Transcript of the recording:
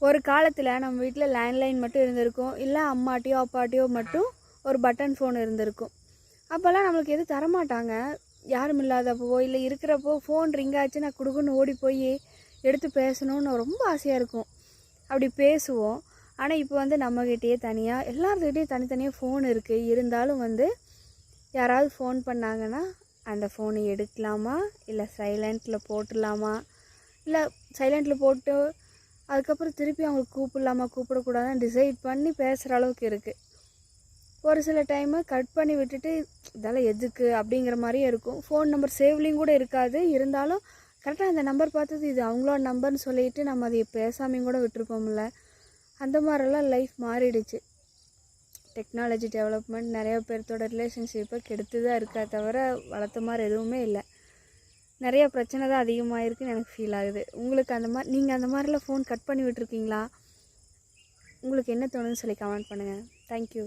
ஒரு காலத்தில் நம்ம வீட்டில் லேண்ட்லைன் மட்டும் இருந்திருக்கும், இல்லை அம்மாட்டியோ அப்பாட்டியோ மட்டும் ஒரு பட்டன் ஃபோன் இருந்திருக்கும். அப்போல்லாம் நம்மளுக்கு எதுவும் தரமாட்டாங்க. யாரும் இல்லாதப்போ இல்லை இருக்கிறப்போ ஃபோன் ரிங் ஆச்சு, நான் குடுக்குன்னு ஓடி போய் எடுத்து பேசணும்னு ரொம்ப ஆசையாக இருக்கும். அப்படி பேசுவோம். ஆனால் இப்போ நம்மக்கிட்டேயே தனியாக எல்லாத்துக்கிட்டேயும் தனித்தனியாக ஃபோன் இருக்குது. இருந்தாலும் யாராவது ஃபோன் பண்ணாங்கன்னா அந்த ஃபோனை எடுக்கலாமா, இல்லை சைலண்ட்டில் போட்டுடலாமா, இல்லை சைலண்ட்டில் போட்டு அதுக்கப்புறம் திருப்பி அவங்களுக்கு கூப்பிடலாமா கூப்பிடக்கூடாதுன்னு டிசைட் பண்ணி பேசுகிற அளவுக்கு இருக்குது. ஒரு சில டைமு கட் பண்ணி விட்டுட்டு இதெல்லாம் எதுக்கு அப்படிங்கிற மாதிரியே இருக்கும். ஃபோன் நம்பர் சேவ்லேயும் கூட இருக்காது. இருந்தாலும் கரெக்டாக அந்த நம்பர் பார்த்தது இது அவங்களோட நம்பர்னு சொல்லிட்டு நம்ம அதை பேசாமையும் கூட விட்டுருப்போம்ல. அந்த மாதிரிலாம் லைஃப் மாறிடுச்சு. டெக்னாலஜி டெவலப்மெண்ட் நிறையா பேர்த்தோட ரிலேஷன்ஷிப்பை கெடுத்து தான் இருக்கா தவிர வளர்த்த மாதிரி எதுவுமே இல்லை. நிறைய பிரச்சனை தான் அதிகமாக இருக்குதுன்னு எனக்கு ஃபீல் ஆகுது. உங்களுக்கு அந்த மாதிரி நீங்கள் அந்த மாதிரிலாம் ஃபோன் கட் பண்ணி விட்டுருக்கீங்களா? உங்களுக்கு என்ன தோணுதுன்னு சொல்லி கமெண்ட் பண்ணுங்கள். தேங்க்யூ.